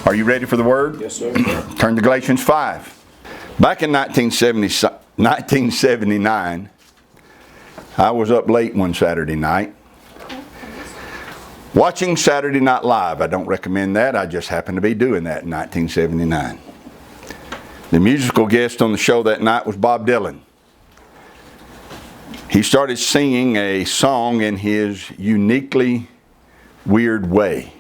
Are you ready for the Word? Yes, sir. Turn to Galatians 5. Back in 1979, I was up late one Saturday night watching Saturday Night Live. I don't recommend that. I just happened to be doing that in 1979. The musical guest on the show that night was Bob Dylan. He started singing a song in his uniquely weird way.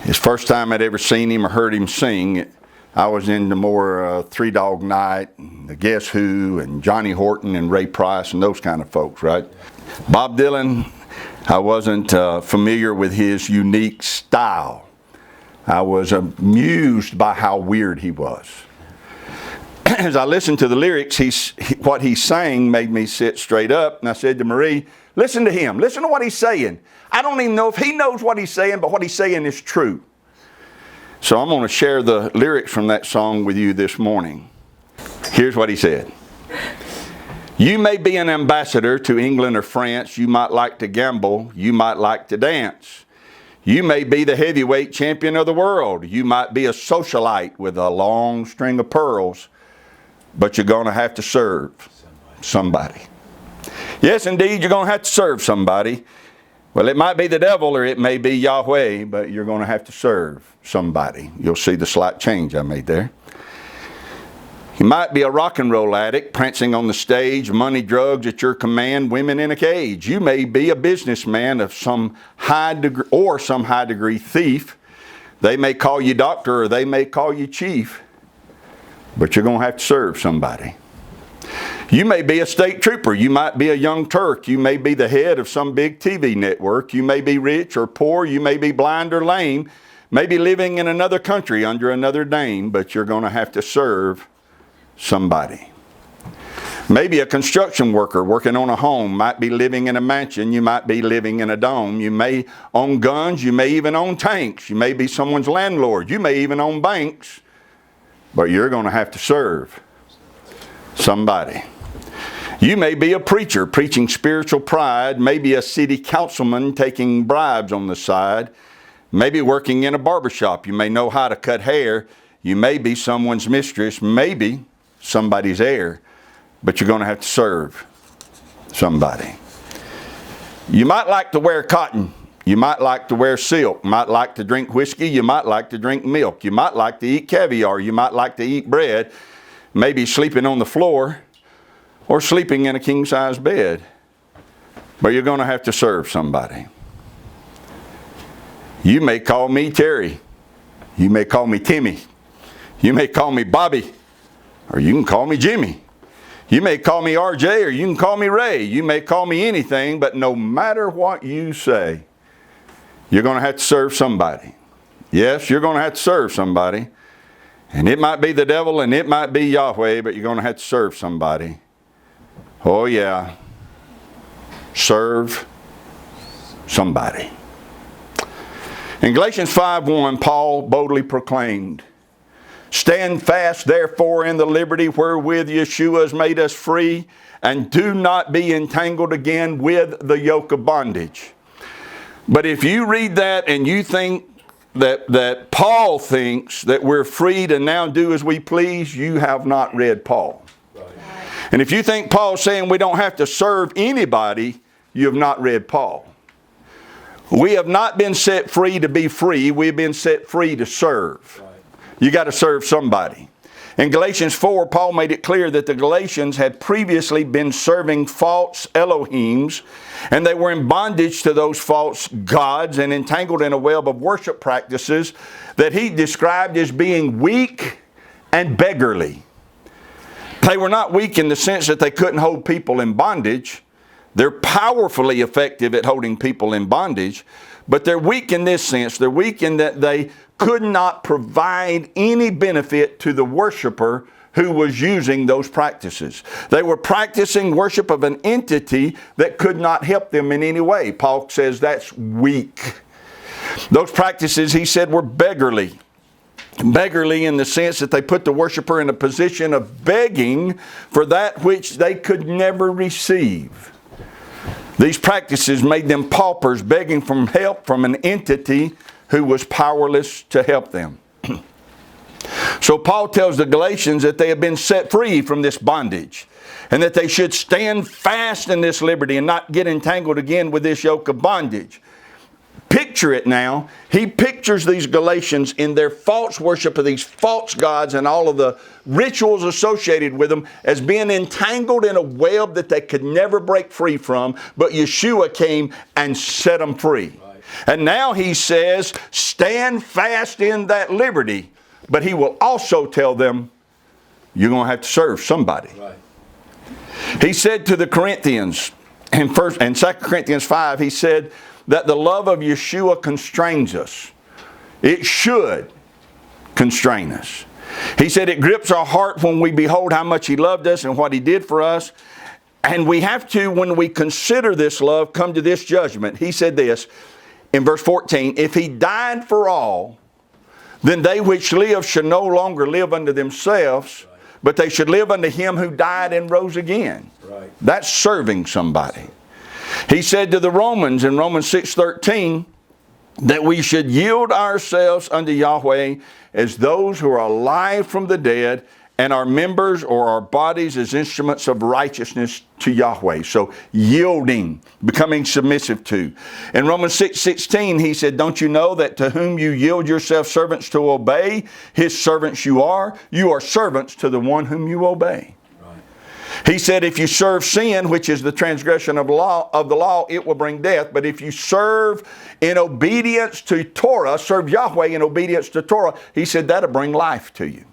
His first time I'd ever seen him or heard him sing, I was into more Three Dog Night, and the Guess Who, and Johnny Horton and Ray Price and those kind of folks, right? Bob Dylan, I wasn't familiar with his unique style. I was amused by how weird he was. As I listened to the lyrics, what he sang made me sit straight up, and I said to Marie, listen to him. Listen to what he's saying. I don't even know if he knows what he's saying, but what he's saying is true. So I'm going to share the lyrics from that song with you this morning. Here's what he said. You may be an ambassador to England or France. You might like to gamble. You might like to dance. You may be the heavyweight champion of the world. You might be a socialite with a long string of pearls. But you're going to have to serve somebody. Yes, indeed, you're going to have to serve somebody. Well, it might be the devil or it may be YAHWEH, but you're going to have to serve somebody. You'll see the slight change I made there. You might be a rock and roll addict, prancing on the stage, money, drugs at your command, women in a cage. You may be a businessman of some high degree thief. They may call you doctor or they may call you chief, but you're going to have to serve somebody. You may be a state trooper. You might be a young Turk. You may be the head of some big TV network. You may be rich or poor. You may be blind or lame. Maybe living in another country under another name, but you're going to have to serve somebody. Maybe a construction worker working on a home, might be living in a mansion. You might be living in a dome. You may own guns. You may even own tanks. You may be someone's landlord. You may even own banks, but you're going to have to serve somebody. You may be a preacher preaching spiritual pride, maybe a city councilman taking bribes on the side, maybe working in a barbershop. You may know how to cut hair. You may be someone's mistress, maybe somebody's heir, but you're going to have to serve somebody. You might like to wear cotton. You might like to wear silk. You might like to drink whiskey. You might like to drink milk. You might like to eat caviar. You might like to eat bread. Maybe sleeping on the floor or sleeping in a king-size bed. But you're going to have to serve somebody. You may call me Terry. You may call me Timmy. You may call me Bobby. Or you can call me Jimmy. You may call me RJ or you can call me Ray. You may call me anything, but no matter what you say, you're going to have to serve somebody. Yes, you're going to have to serve somebody. And it might be the devil and it might be YAHWEH, but you're going to have to serve somebody. Oh yeah. Serve somebody. In Galatians 5:1, Paul boldly proclaimed, stand fast therefore in the liberty wherewith Yeshua has made us free, and do not be entangled again with the yoke of bondage. But if you read that and you think that Paul thinks that we're free to now do as we please, you have not read Paul. Right. And if you think Paul's saying we don't have to serve anybody, you have not read Paul. We have not been set free to be free. We've been set free to serve. Right. You got to serve somebody. In Galatians 4, Paul made it clear that the Galatians had previously been serving false Elohims, and they were in bondage to those false gods and entangled in a web of worship practices that he described as being weak and beggarly. They were not weak in the sense that they couldn't hold people in bondage. They're powerfully effective at holding people in bondage, but they're weak in this sense. They're weak in that they could not provide any benefit to the worshiper who was using those practices. They were practicing worship of an entity that could not help them in any way. Paul says that's weak. Those practices, he said, were beggarly. Beggarly in the sense that they put the worshiper in a position of begging for that which they could never receive. These practices made them paupers, begging for help from an entity who was powerless to help them. So Paul tells the Galatians that they have been set free from this bondage, and that they should stand fast in this liberty and not get entangled again with this yoke of bondage. Picture it now. He pictures these Galatians in their false worship of these false gods and all of the rituals associated with them as being entangled in a web that they could never break free from, but Yeshua came and set them free. Right. And now he says, stand fast in that liberty, but he will also tell them, you're going to have to serve somebody. Right. He said to the Corinthians, in 2 Corinthians 5, he said that the love of Yeshua constrains us. It should constrain us. He said it grips our heart when we behold how much he loved us and what he did for us. And we have to, when we consider this love, come to this judgment. He said this in verse 14, if he died for all, then they which live should no longer live unto themselves, but they should live unto him who died and rose again. Right. That's serving somebody. He said to the Romans in Romans 6:13 that we should yield ourselves unto Yahweh as those who are alive from the dead, and our members or our bodies as instruments of righteousness to Yahweh. So yielding, becoming submissive to. In Romans 6:16 he said, don't you know that to whom you yield yourself servants to obey, his servants you are servants to the one whom you obey. He said, if you serve sin, which is the transgression of the law, it will bring death. But if you serve in obedience to Torah, serve Yahweh in obedience to Torah, he said that'll bring life to you.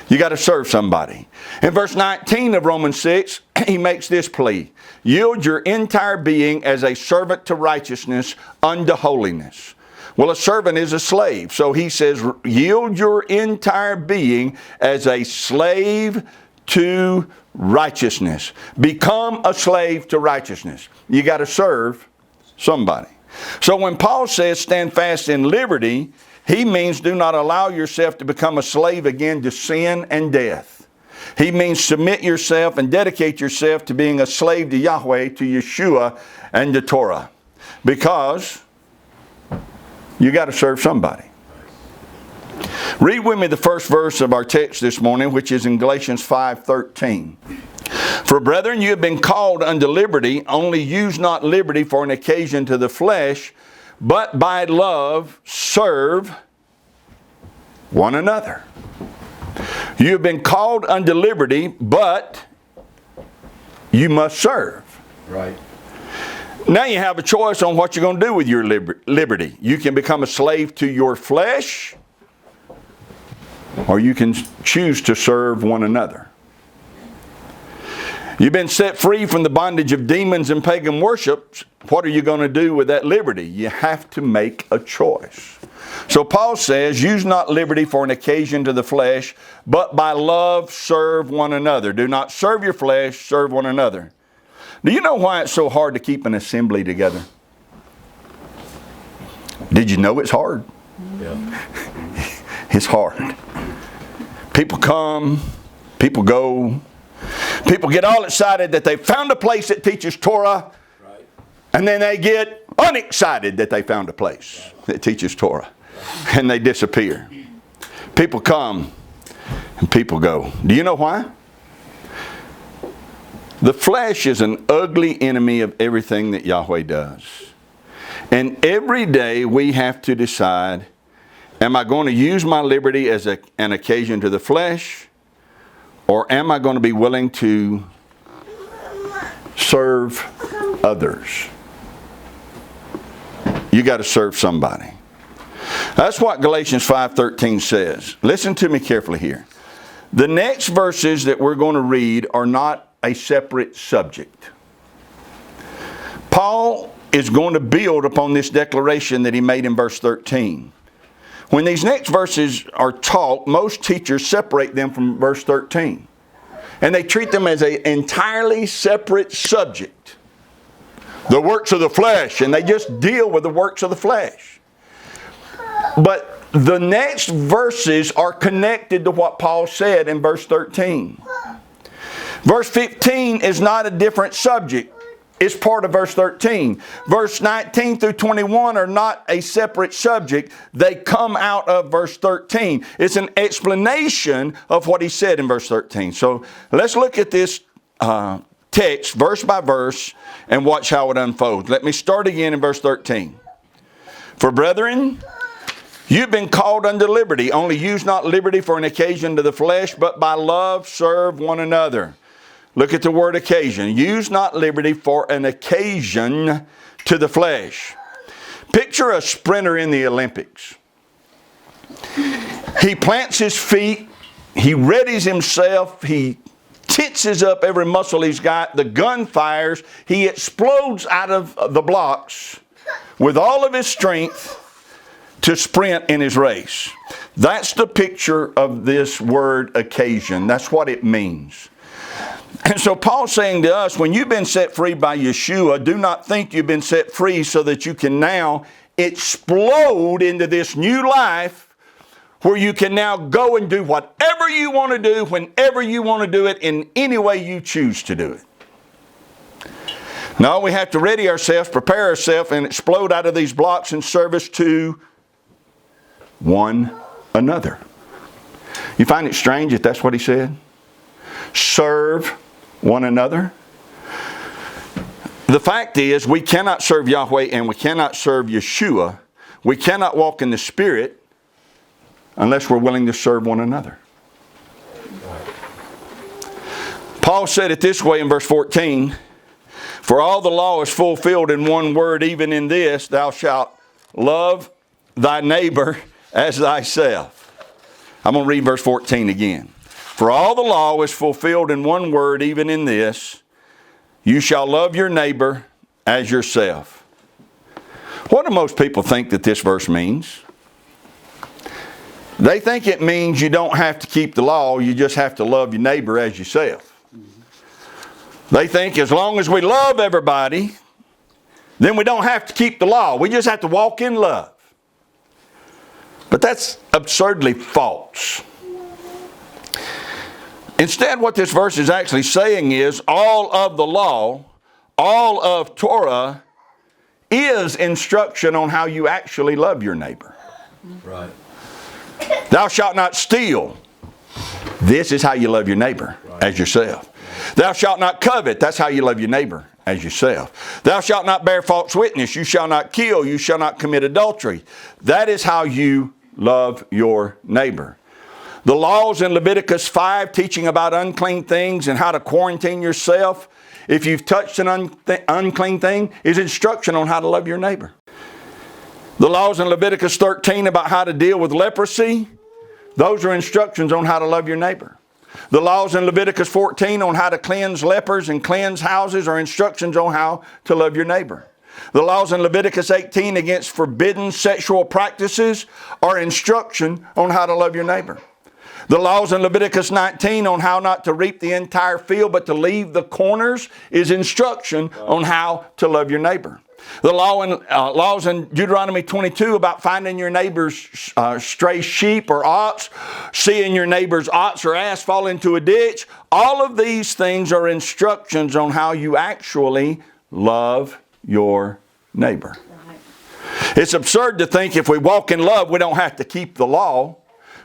You got to serve somebody. In verse 19 of Romans 6, he makes this plea. Yield your entire being as a servant to righteousness unto holiness. Well, a servant is a slave. So he says, yield your entire being as a slave to righteousness. Become a slave to righteousness. You got to serve somebody. So when Paul says stand fast in liberty, he means do not allow yourself to become a slave again to sin and death. He means submit yourself and dedicate yourself to being a slave to Yahweh, to Yeshua, and to Torah. Because you got to serve somebody. Read with me the first verse of our text this morning, which is in Galatians 5:13. For brethren, you have been called unto liberty, only use not liberty for an occasion to the flesh, but by love serve one another. You have been called unto liberty, but you must serve. Right. Now you have a choice on what you're going to do with your liberty. You can become a slave to your flesh, or you can choose to serve one another. You've been set free from the bondage of demons and pagan worship. What are you going to do with that liberty? You have to make a choice. So Paul says, use not liberty for an occasion to the flesh, but by love serve one another. Do not serve your flesh, serve one another. Do you know why it's so hard to keep an assembly together? Did you know it's hard? Yeah. It's hard. People come, people go. People get all excited that they found a place that teaches Torah, right. And then they get unexcited that they found a place that teaches Torah, right. And they disappear. People come and people go. Do you know why? The flesh is an ugly enemy of everything that Yahweh does. And every day we have to decide, am I going to use my liberty as an occasion to the flesh? Or am I going to be willing to serve others? You got to serve somebody. That's what Galatians 5:13 says. Listen to me carefully here. The next verses that we're going to read are not a separate subject. Paul is going to build upon this declaration that he made in verse 13. When these next verses are taught, most teachers separate them from verse 13. And they treat them as an entirely separate subject. The works of the flesh. And they just deal with the works of the flesh. But the next verses are connected to what Paul said in verse 13. Verse 15 is not a different subject. is part of verse 13. Verse 19 through 21 are not a separate subject. They come out of verse 13. It's an explanation of what he said in verse 13. So let's look at this text verse by verse and watch how it unfolds. Let me start again in verse 13. For brethren, you've been called unto liberty. Only use not liberty for an occasion to the flesh, but by love serve one another. Look at the word occasion. Use not liberty for an occasion to the flesh. Picture a sprinter in the Olympics. He plants his feet. He readies himself. He tenses up every muscle he's got. The gun fires. He explodes out of the blocks with all of his strength to sprint in his race. That's the picture of this word occasion. That's what it means. And so Paul's saying to us, when you've been set free by Yeshua, do not think you've been set free so that you can now explode into this new life where you can now go and do whatever you want to do, whenever you want to do it, in any way you choose to do it. No, we have to ready ourselves, prepare ourselves, and explode out of these blocks in service to one another. You find it strange that that's what he said? Serve one another. The fact is, we cannot serve Yahweh and we cannot serve Yeshua. We cannot walk in the Spirit unless we're willing to serve one another. Paul said it this way in verse 14. For all the law is fulfilled in one word, even in this, thou shalt love thy neighbor as thyself. I'm going to read verse 14 again. For all the law is fulfilled in one word, even in this, you shall love your neighbor as yourself. What do most people think that this verse means? They think it means you don't have to keep the law, you just have to love your neighbor as yourself. They think as long as we love everybody, then we don't have to keep the law. We just have to walk in love. But that's absurdly false. Instead, what this verse is actually saying is all of the law, all of Torah, is instruction on how you actually love your neighbor. Right. Thou shalt not steal. This is how you love your neighbor as yourself. Thou shalt not covet. That's how you love your neighbor as yourself. Thou shalt not bear false witness. You shall not kill. You shall not commit adultery. That is how you love your neighbor. The laws in Leviticus 5 teaching about unclean things and how to quarantine yourself if you've touched an unclean thing is instruction on how to love your neighbor. The laws in Leviticus 13 about how to deal with leprosy, those are instructions on how to love your neighbor. The laws in Leviticus 14 on how to cleanse lepers and cleanse houses are instructions on how to love your neighbor. The laws in Leviticus 18 against forbidden sexual practices are instruction on how to love your neighbor. The laws in Leviticus 19 on how not to reap the entire field but to leave the corners is instruction on how to love your neighbor. The laws in Deuteronomy 22 about finding your neighbor's stray sheep or ox, seeing your neighbor's ox or ass fall into a ditch, all of these things are instructions on how you actually love your neighbor. It's absurd to think if we walk in love we don't have to keep the law,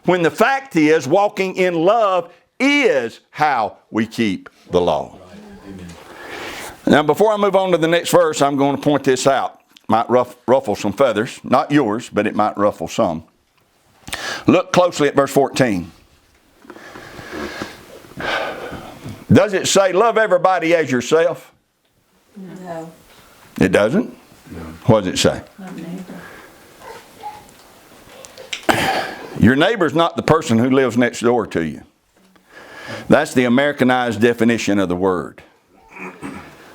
when the fact is walking in love is how we keep the law. Now, before I move on to the next verse, I'm going to point this out. Might ruffle some feathers. Not yours, but it might ruffle some. Look closely at verse 14. Does it say, love everybody as yourself? No. It doesn't? No. What does it say? Love neighbor. Your neighbor's not the person who lives next door to you. That's the Americanized definition of the word.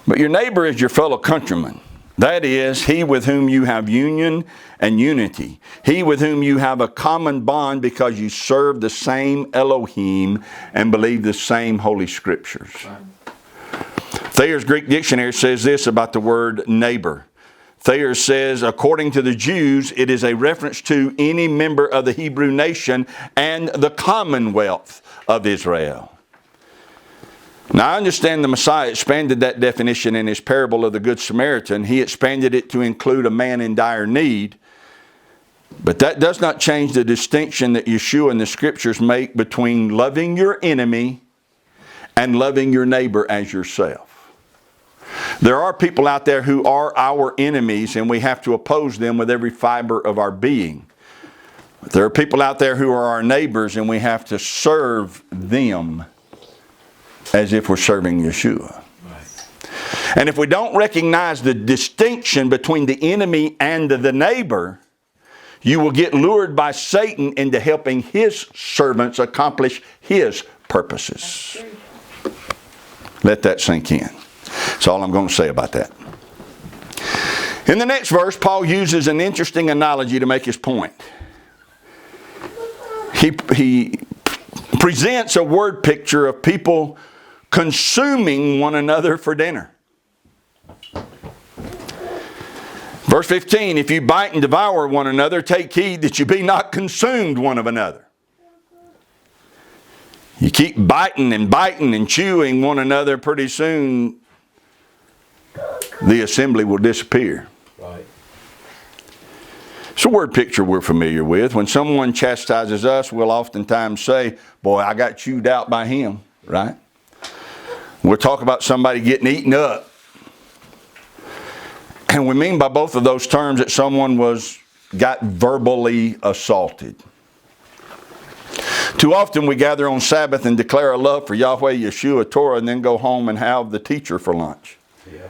But your neighbor is your fellow countryman. That is, he with whom you have union and unity. He with whom you have a common bond because you serve the same Elohim and believe the same Holy Scriptures. Thayer's Greek Dictionary says this about the word neighbor. Thayer says, according to the Jews, it is a reference to any member of the Hebrew nation and the commonwealth of Israel. Now, I understand the Messiah expanded that definition in his parable of the Good Samaritan. He expanded it to include a man in dire need. But that does not change the distinction that Yeshua and the Scriptures make between loving your enemy and loving your neighbor as yourself. There are people out there who are our enemies, and we have to oppose them with every fiber of our being. But there are people out there who are our neighbors, and we have to serve them as if we're serving Yeshua. Right. And if we don't recognize the distinction between the enemy and the neighbor, you will get lured by Satan into helping his servants accomplish his purposes. Let that sink in. That's all I'm going to say about that. In the next verse, Paul uses an interesting analogy to make his point. He presents a word picture of people consuming one another for dinner. Verse 15, if you bite and devour one another, take heed that you be not consumed one of another. You keep biting and chewing one another, pretty soon the assembly will disappear. Right. It's a word picture we're familiar with. When someone chastises us, we'll oftentimes say, boy, I got chewed out by him, right? We'll talk about somebody getting eaten up. And we mean by both of those terms that someone got verbally assaulted. Too often we gather on Sabbath and declare a love for YAHWEH, Yeshua, Torah, and then go home and have the teacher for lunch. Yeah.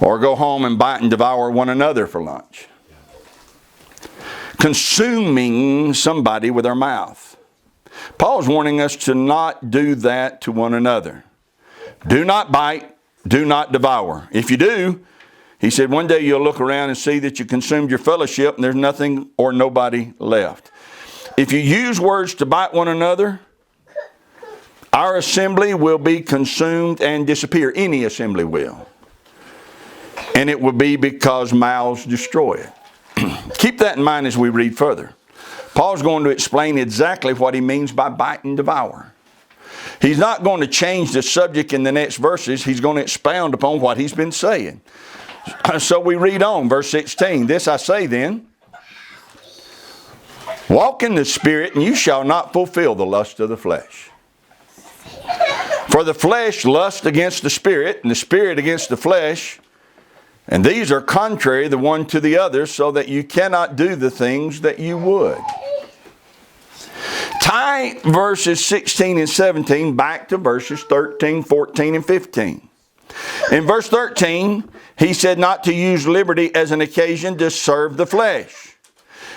Or go home and bite and devour one another for lunch. Yeah. Consuming somebody with our mouth. Paul is warning us to not do that to one another. Do not bite, do not devour. If you do, he said, one day you'll look around and see that you consumed your fellowship and there's nothing or nobody left. If you use words to bite one another, our assembly will be consumed and disappear. Any assembly will. And it will be because mouths destroy it. Keep that in mind as we read further. Paul's going to explain exactly what he means by bite and devour. He's not going to change the subject in the next verses. He's going to expound upon what he's been saying. So we read on, verse 16. This I say then, walk in the Spirit, and you shall not fulfill the lust of the flesh. For the flesh lusts against the Spirit, and the Spirit against the flesh. And these are contrary the one to the other, so that you cannot do the things that you would. Tie verses 16 and 17 back to verses 13, 14, and 15. In verse 13, he said not to use liberty as an occasion to serve the flesh.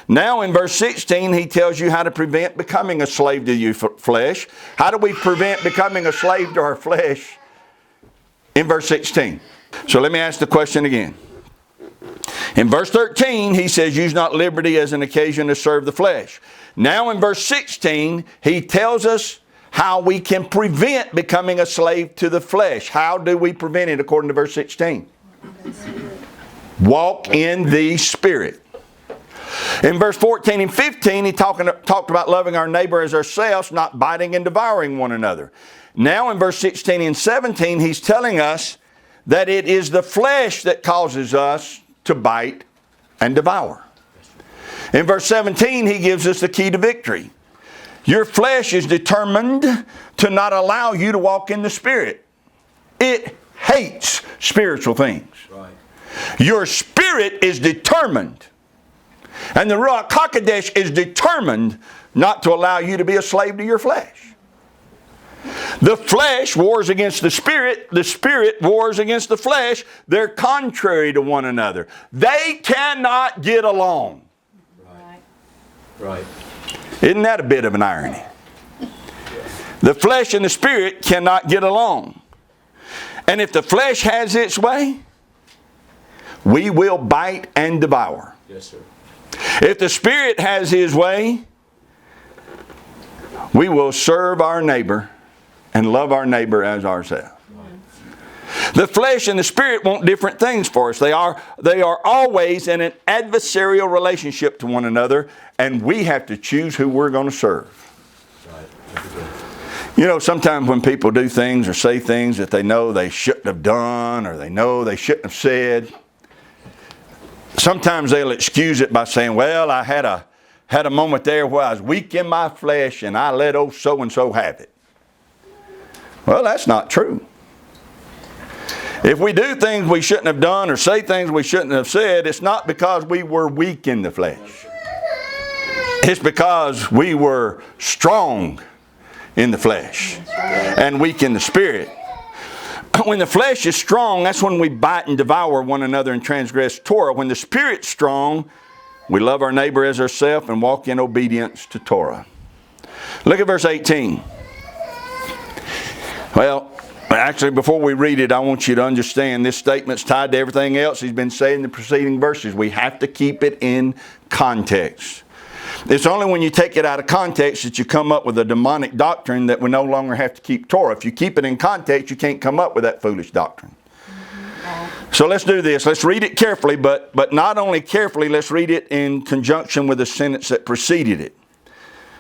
Now in verse 16, he tells you how to prevent becoming a slave to your flesh. How do we prevent becoming a slave to our flesh? In verse 16. So let me ask the question again. In verse 13, he says, use not liberty as an occasion to serve the flesh. Now in verse 16, he tells us how we can prevent becoming a slave to the flesh. How do we prevent it according to verse 16? Walk in the Spirit. In verse 14 and 15, he talked about loving our neighbor as ourselves, not biting and devouring one another. Now in verse 16 and 17, he's telling us that it is the flesh that causes us to bite and devour. In verse 17, he gives us the key to victory. Your flesh is determined to not allow you to walk in the Spirit. It hates spiritual things. Right. Your spirit is determined. And the Ruach HaKodesh is determined not to allow you to be a slave to your flesh. The flesh wars against the Spirit wars against the flesh. They're contrary to one another. They cannot get along. Right. Isn't that a bit of an irony? The flesh and the Spirit cannot get along. And if the flesh has its way, we will bite and devour. Yes, sir. If the Spirit has His way, we will serve our neighbor and love our neighbor as ourselves. The flesh and the Spirit want different things for us. They are always in an adversarial relationship to one another, and we have to choose who we're going to serve. You know, sometimes when people do things or say things that they know they shouldn't have done or they know they shouldn't have said, sometimes they'll excuse it by saying, well, I had a moment there where I was weak in my flesh and I let old so-and-so have it. Well, that's not true. If we do things we shouldn't have done or say things we shouldn't have said, it's not because we were weak in the flesh. It's because we were strong in the flesh and weak in the spirit. When the flesh is strong, that's when we bite and devour one another and transgress Torah. When the spirit's strong, we love our neighbor as ourselves and walk in obedience to Torah. Look at verse 18. Well, actually, before we read it, I want you to understand this statement's tied to everything else he's been saying in the preceding verses. We have to keep it in context. It's only when you take it out of context that you come up with a demonic doctrine that we no longer have to keep Torah. If you keep it in context, you can't come up with that foolish doctrine. So let's do this. Let's read it carefully, but not only carefully, let's read it in conjunction with the sentence that preceded it.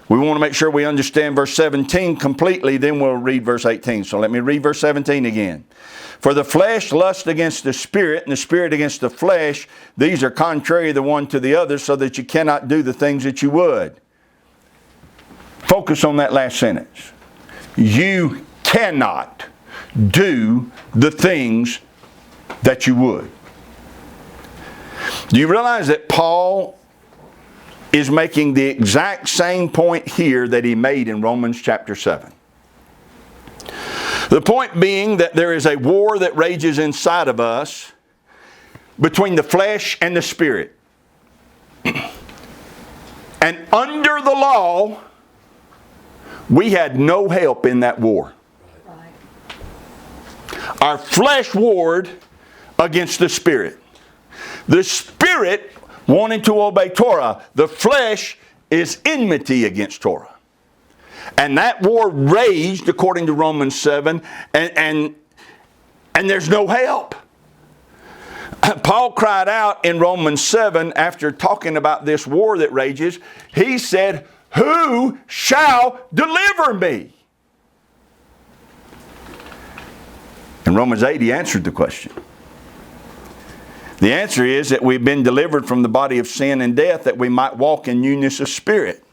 We want to make sure we understand verse 17 completely, then we'll read verse 18. So let me read verse 17 again. For the flesh lusts against the spirit, and the spirit against the flesh. These are contrary the one to the other, so that you cannot do the things that you would. Focus on that last sentence. You cannot do the things that you would. Do you realize that Paul is making the exact same point here that he made in Romans chapter 7? The point being that there is a war that rages inside of us between the flesh and the spirit. And under the law, we had no help in that war. Our flesh warred against the spirit. The spirit wanted to obey Torah. The flesh is enmity against Torah. And that war raged, according to Romans 7, and there's no help. Paul cried out in Romans 7, after talking about this war that rages, he said, who shall deliver me? In Romans 8, he answered the question. The answer is that we've been delivered from the body of sin and death that we might walk in newness of spirit.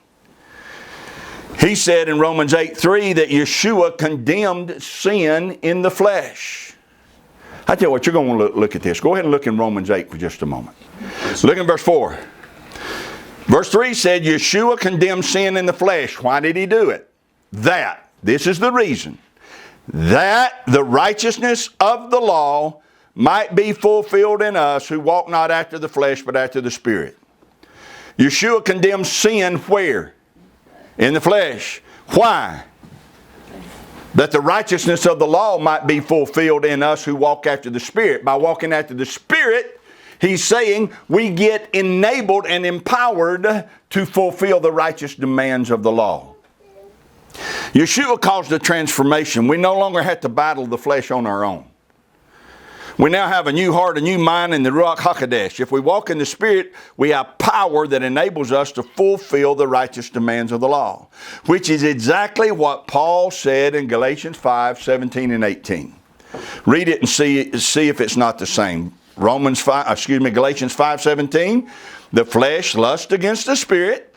He said in Romans 8:3 that Yeshua condemned sin in the flesh. I tell you what, you're going to look at this. Go ahead and look in Romans 8 for just a moment. Look in verse 4. Verse 3 said Yeshua condemned sin in the flesh. Why did he do it? This is the reason, that the righteousness of the law might be fulfilled in us who walk not after the flesh but after the Spirit. Yeshua condemns sin where? In the flesh. Why? That the righteousness of the law might be fulfilled in us who walk after the Spirit. By walking after the Spirit, he's saying we get enabled and empowered to fulfill the righteous demands of the law. Yeshua caused a transformation. We no longer have to battle the flesh on our own. We now have a new heart, a new mind in the Ruach HaKodesh. If we walk in the Spirit, we have power that enables us to fulfill the righteous demands of the law, which is exactly what Paul said in Galatians 5:17 and 18. Read it and see if it's not the same. Galatians 5:17, the flesh lusts against the Spirit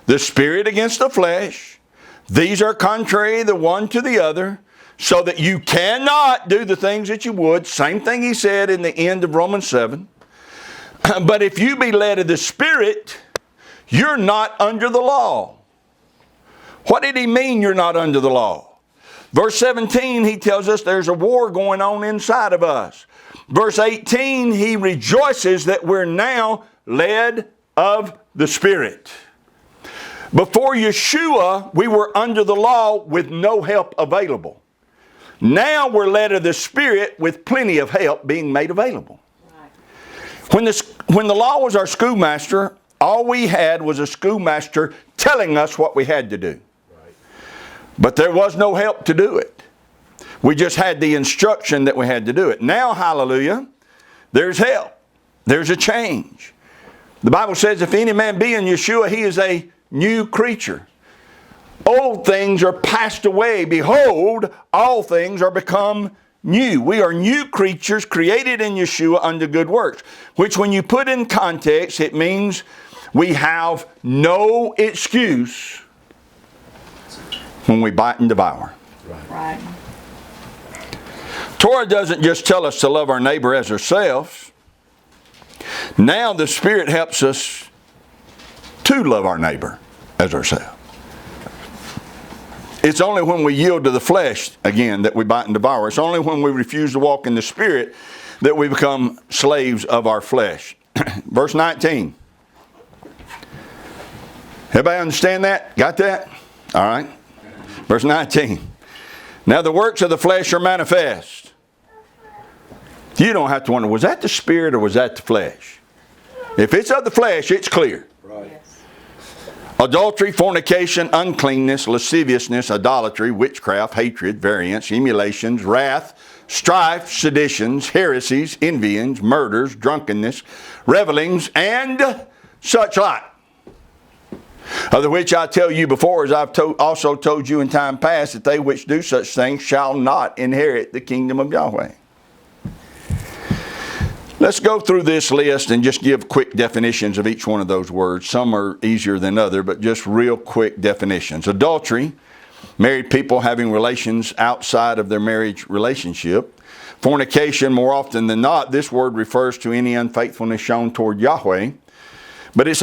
against the flesh. These are contrary the one to the other, so that you cannot do the things that you would. Same thing he said in the end of Romans 7. But if you be led of the Spirit, you're not under the law. What did he mean you're not under the law? Verse 17, he tells us there's a war going on inside of us. Verse 18, he rejoices that we're now led of the Spirit. Before Yeshua, we were under the law with no help available. Now we're led of the Spirit with plenty of help being made available. Right. When the law was our schoolmaster, all we had was a schoolmaster telling us what we had to do. Right. But there was no help to do it. We just had the instruction that we had to do it. Now, hallelujah, there's help. There's a change. The Bible says if any man be in Yeshua, he is a new creature. old things are passed away. Behold, all things are become new. We are new creatures created in Yeshua unto good works, which when you put in context, it means we have no excuse when we bite and devour. Right. Torah doesn't just tell us to love our neighbor as ourselves. Now the Spirit helps us to love our neighbor as ourselves. It's only when we yield to the flesh, again, that we bite and devour. It's only when we refuse to walk in the Spirit that we become slaves of our flesh. Verse 19. Everybody understand that? Got that? All right. Verse 19. Now the works of the flesh are manifest. You don't have to wonder, was that the Spirit or was that the flesh? If it's of the flesh, it's clear. Right. Adultery, fornication, uncleanness, lasciviousness, idolatry, witchcraft, hatred, variance, emulations, wrath, strife, seditions, heresies, envyings, murders, drunkenness, revelings, and such like. Of the which I tell you before, as I've also told you in time past, that they which do such things shall not inherit the kingdom of Yahweh. Let's go through this list and just give quick definitions of each one of those words. Some are easier than others, but just real quick definitions. Adultery, married people having relations outside of their marriage relationship. Fornication, more often than not, this word refers to any unfaithfulness shown toward Yahweh. But it is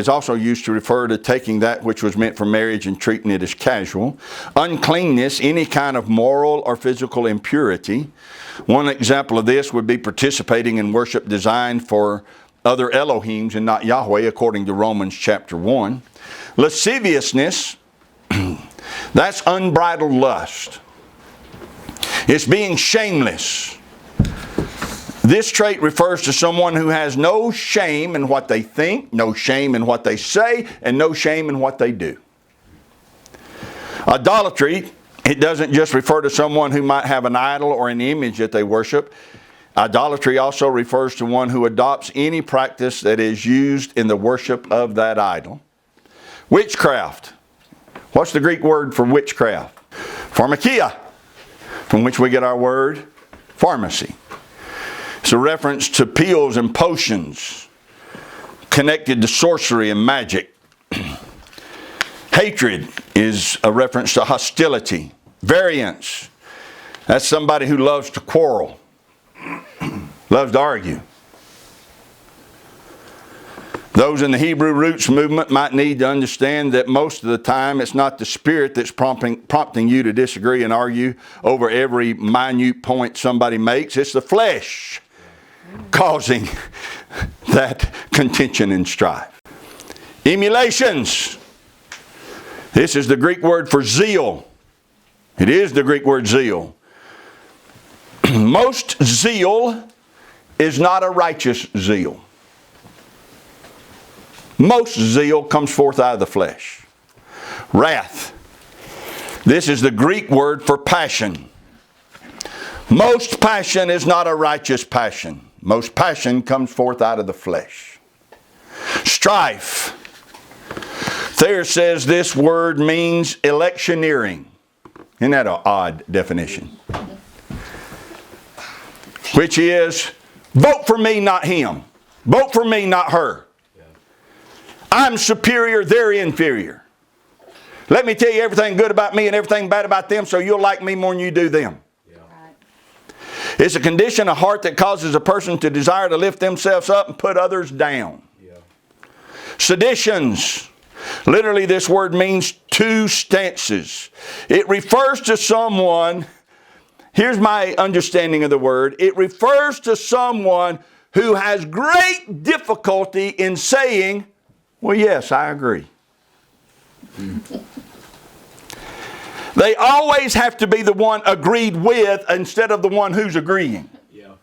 also used to refer to taking that which was meant for marriage and treating it as casual. Uncleanness, any kind of moral or physical impurity. One example of this would be participating in worship designed for other Elohims and not Yahweh, according to Romans chapter 1. Lasciviousness, that's unbridled lust. It's being shameless. This trait refers to someone who has no shame in what they think, no shame in what they say, and no shame in what they do. Idolatry, it doesn't just refer to someone who might have an idol or an image that they worship. Idolatry also refers to one who adopts any practice that is used in the worship of that idol. Witchcraft. What's the Greek word for witchcraft? Pharmakia, from which we get our word pharmacy. It's a reference to pills and potions connected to sorcery and magic. Hatred is a reference to hostility. Variance, that's somebody who loves to quarrel, loves to argue. Those in the Hebrew roots movement might need to understand that most of the time it's not the Spirit that's prompting you to disagree and argue over every minute point somebody makes. It's the flesh causing that contention and strife. Emulations. This is the Greek word for zeal. It is the Greek word zeal. Most zeal is not a righteous zeal. Most zeal comes forth out of the flesh. Wrath. This is the Greek word for passion. Most passion is not a righteous passion. Most passion comes forth out of the flesh. Strife. Thayer says this word means electioneering. Isn't that an odd definition? Which is, vote for me, not him. Vote for me, not her. I'm superior, they're inferior. Let me tell you everything good about me and everything bad about them so you'll like me more than you do them. It's a condition of heart that causes a person to desire to lift themselves up and put others down. Seditions. Literally, this word means two stances. It refers to someone, here's my understanding of the word, it refers to someone who has great difficulty in saying, well, yes, I agree. They always have to be the one agreed with instead of the one who's agreeing. Yeah.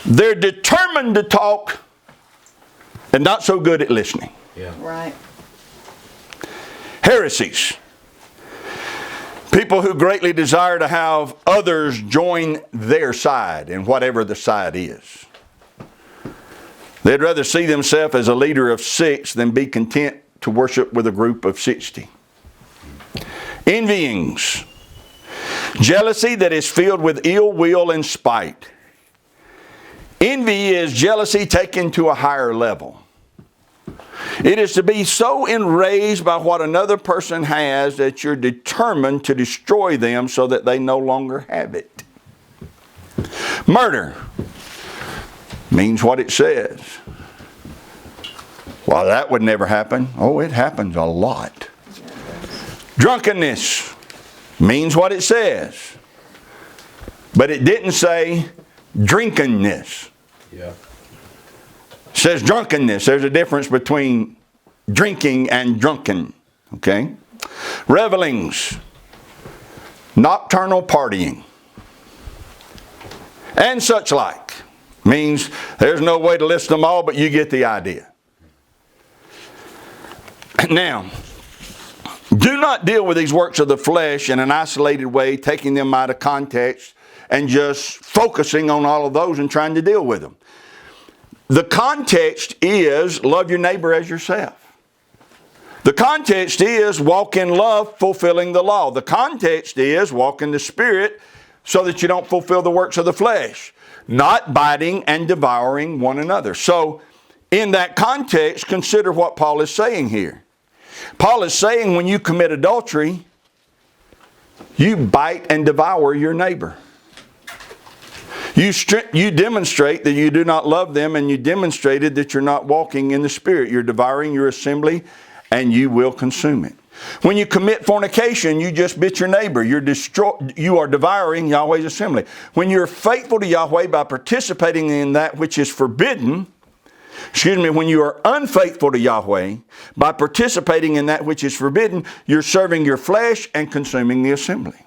They're determined to talk and not so good at listening. Yeah. Right. Heresies. People who greatly desire to have others join their side in whatever the side is. They'd rather see themselves as a leader of six than be content to worship with a group of 60. Envyings. Jealousy that is filled with ill will and spite. Envy is jealousy taken to a higher level. It is to be so enraged by what another person has that you're determined to destroy them so that they no longer have it. Murder means what it says. Well, that would never happen. Oh, it happens a lot. Drunkenness means what it says. But it didn't say drinkenness. Yeah. It says drunkenness. There's a difference between drinking and drunken. Okay? Revelings. Nocturnal partying. And such like. Means there's no way to list them all, but you get the idea. Now, do not deal with these works of the flesh in an isolated way, taking them out of context and just focusing on all of those and trying to deal with them. The context is love your neighbor as yourself. The context is walk in love, fulfilling the law. The context is walk in the Spirit so that you don't fulfill the works of the flesh, not biting and devouring one another. So, in that context, consider what Paul is saying here. Paul is saying when you commit adultery, you bite and devour your neighbor. You demonstrate that you do not love them, and you demonstrated that you're not walking in the Spirit. You're devouring your assembly, and you will consume it. When you commit fornication, you just bit your neighbor. You are devouring Yahweh's assembly. When you're faithful to Yahweh by participating in that which is forbidden, when you are unfaithful to Yahweh by participating in that which is forbidden, you're serving your flesh and consuming the assembly.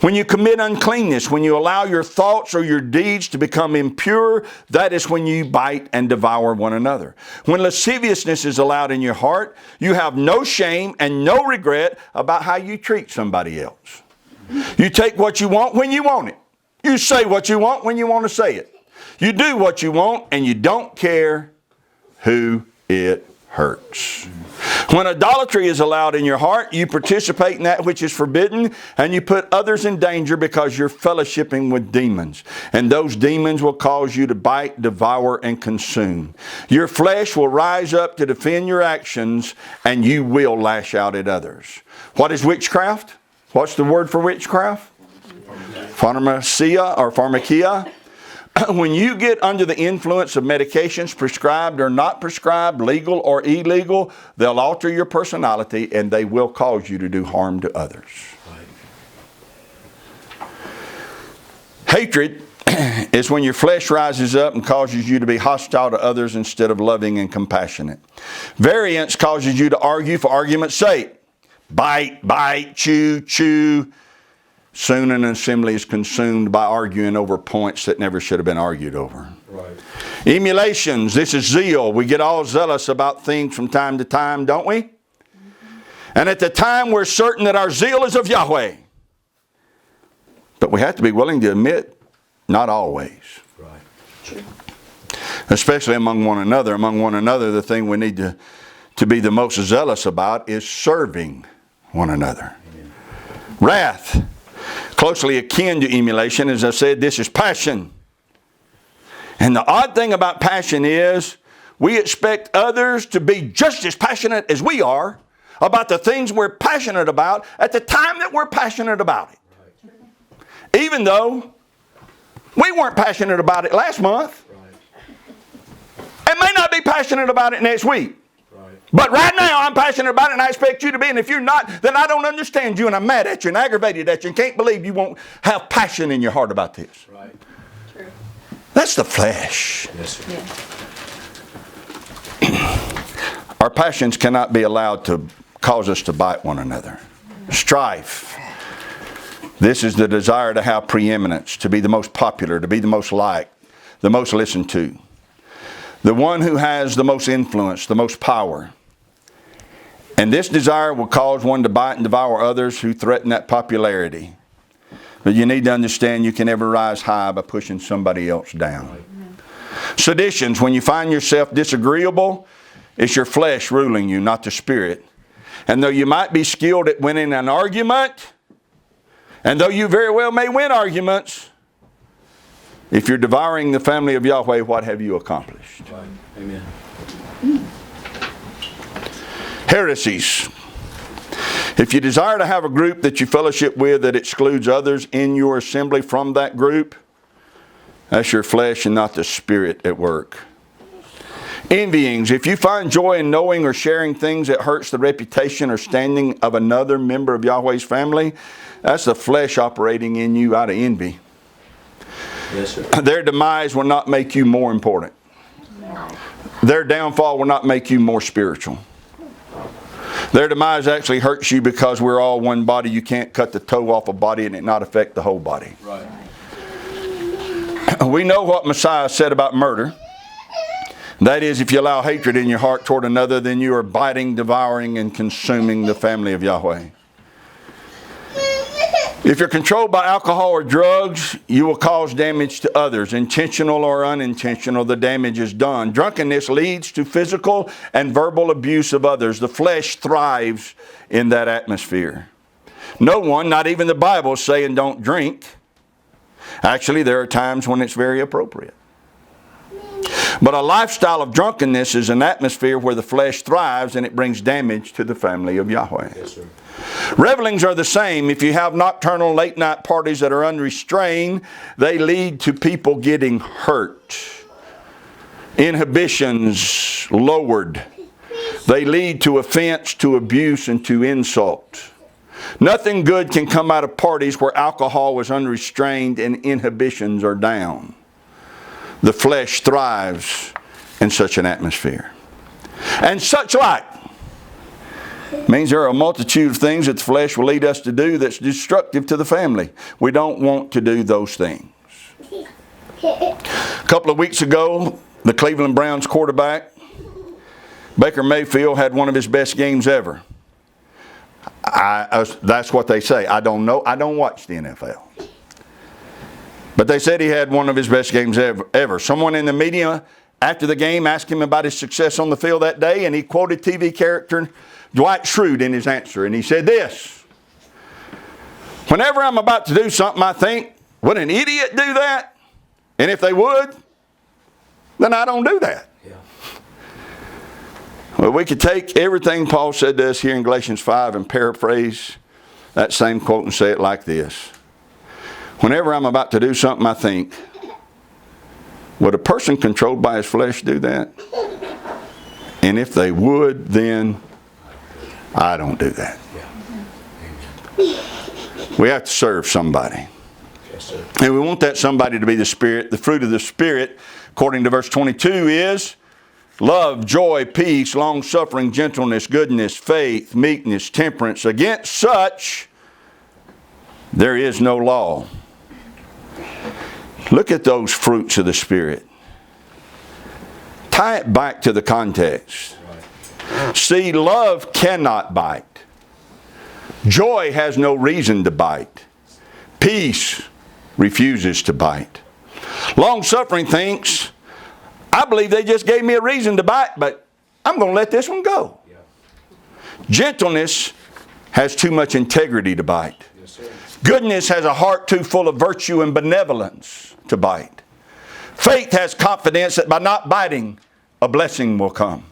When you commit uncleanness, when you allow your thoughts or your deeds to become impure, that is when you bite and devour one another. When lasciviousness is allowed in your heart, you have no shame and no regret about how you treat somebody else. You take what you want when you want it. You say what you want when you want to say it. You do what you want and you don't care who it hurts. When idolatry is allowed in your heart, you participate in that which is forbidden, and you put others in danger because you're fellowshipping with demons. And those demons will cause you to bite, devour, and consume. Your flesh will rise up to defend your actions, and you will lash out at others. What is witchcraft? What's the word for witchcraft? Pharmacia or pharmakia. When you get under the influence of medications, prescribed or not prescribed, legal or illegal, they'll alter your personality and they will cause you to do harm to others. Right. Hatred is when your flesh rises up and causes you to be hostile to others instead of loving and compassionate. Variance causes you to argue for argument's sake. Bite, chew. Soon an assembly is consumed by arguing over points that never should have been argued over. Right. Emulations, this is zeal. We get all zealous about things from time to time, don't we? Mm-hmm. And at the time we're certain that our zeal is of Yahweh. But we have to be willing to admit, not always. Right. True. Especially among one another. Among one another, the thing we need to be the most zealous about is serving one another. Amen. Wrath. Closely akin to emulation, as I said, this is passion. And the odd thing about passion is we expect others to be just as passionate as we are about the things we're passionate about at the time that we're passionate about it. Even though we weren't passionate about it last month and may not be passionate about it next week. But right now I'm passionate about it and I expect you to be. And if you're not, then I don't understand you and I'm mad at you and aggravated at you and can't believe you won't have passion in your heart about this. Right. True. That's the flesh. Yes, sir. Yeah. Our passions cannot be allowed to cause us to bite one another. Strife. This is the desire to have preeminence, to be the most popular, to be the most liked, the most listened to. The one who has the most influence, the most power. And this desire will cause one to bite and devour others who threaten that popularity. But you need to understand you can never rise high by pushing somebody else down. Seditions, when you find yourself disagreeable it's your flesh ruling you, not the Spirit. And though you might be skilled at winning an argument, and though you very well may win arguments, if you're devouring the family of Yahweh, what have you accomplished? Right. Amen. Heresies. If you desire to have a group that you fellowship with that excludes others in your assembly from that group, that's your flesh and not the Spirit at work. Envyings. If you find joy in knowing or sharing things that hurts the reputation or standing of another member of Yahweh's family, that's the flesh operating in you out of envy. Yes, sir. Their demise will not make you more important. Their downfall will not make you more spiritual. Their demise actually hurts you because we're all one body. You can't cut the toe off a body and it not affect the whole body. Right. We know what Messiah said about murder. That is, if you allow hatred in your heart toward another, then you are biting, devouring, and consuming the family of Yahweh. If you're controlled by alcohol or drugs, you will cause damage to others. Intentional or unintentional, the damage is done. Drunkenness leads to physical and verbal abuse of others. The flesh thrives in that atmosphere. No one, not even the Bible, is saying don't drink. Actually, there are times when it's very appropriate. But a lifestyle of drunkenness is an atmosphere where the flesh thrives and it brings damage to the family of Yahweh. Yes, sir. Revelings are the same. If you have nocturnal late night parties that are unrestrained, they lead to people getting hurt. Inhibitions lowered. They lead to offense, to abuse, and to insult. Nothing good can come out of parties where alcohol is unrestrained and inhibitions are down. The flesh thrives in such an atmosphere. And such like means there are a multitude of things that the flesh will lead us to do that's destructive to the family. We don't want to do those things. A couple of weeks ago, the Cleveland Browns quarterback, Baker Mayfield, had one of his best games ever. That's what they say. I don't know. I don't watch the NFL. But they said he had one of his best games ever. Someone in the media after the game asked him about his success on the field that day, and he quoted TV character Dwight Schrute in his answer. And he said this: whenever I'm about to do something, I think, would an idiot do that? And if they would, then I don't do that. Yeah. Well, we could take everything Paul said to us here in Galatians 5 and paraphrase that same quote and say it like this. Whenever I'm about to do something, I think, would a person controlled by his flesh do that? And if they would, then I don't do that. We have to serve somebody. Yes, sir. And we want that somebody to be the Spirit. The fruit of the Spirit, according to verse 22, is love, joy, peace, long-suffering, gentleness, goodness, faith, meekness, temperance. Against such, there is no law. Look at those fruits of the Spirit. Tie it back to the context. Right. See, love cannot bite. Joy has no reason to bite. Peace refuses to bite. Long-suffering thinks, I believe they just gave me a reason to bite, but I'm going to let this one go. Yeah. Gentleness has too much integrity to bite. Yes, sir. Goodness has a heart too full of virtue and benevolence to bite. Faith has confidence that by not biting, a blessing will come.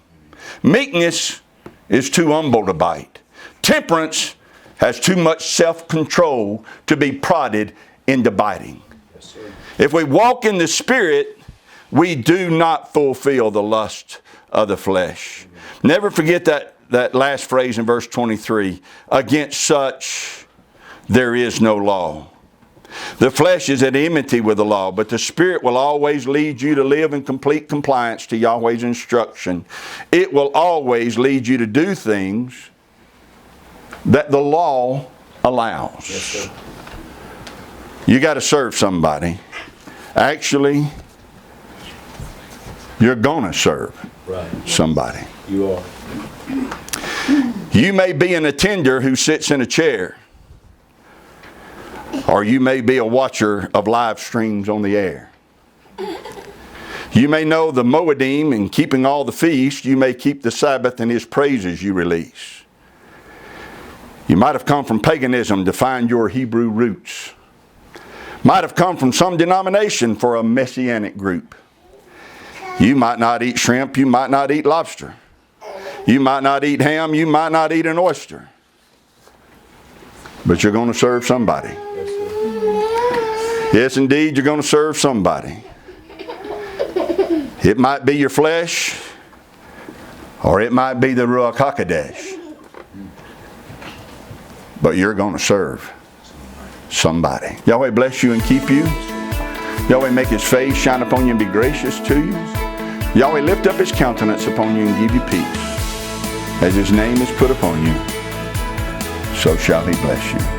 Meekness is too humble to bite. Temperance has too much self-control to be prodded into biting. Yes, sir. If we walk in the Spirit, we do not fulfill the lust of the flesh. Never forget that last phrase in verse 23. Against such, there is no law. The flesh is at enmity with the law, but the Spirit will always lead you to live in complete compliance to Yahweh's instruction. It will always lead you to do things that the law allows. Yes, sir. You got to serve somebody. Actually, you're going to serve somebody. You are. You may be an attender who sits in a chair. Or you may be a watcher of live streams on the air. You may know the Moedim and keeping all the feasts. You may keep the Sabbath and his praises you release. You might have come from paganism to find your Hebrew roots. Might have come from some denomination for a messianic group. You might not eat shrimp. You might not eat lobster. You might not eat ham. You might not eat an oyster. But you're going to serve somebody. Yes, indeed, you're going to serve somebody. It might be your flesh, or it might be the Ruach HaKodesh. But you're going to serve somebody. Yahweh bless you and keep you. Yahweh make his face shine upon you and be gracious to you. Yahweh lift up his countenance upon you and give you peace. As his name is put upon you, so shall he bless you.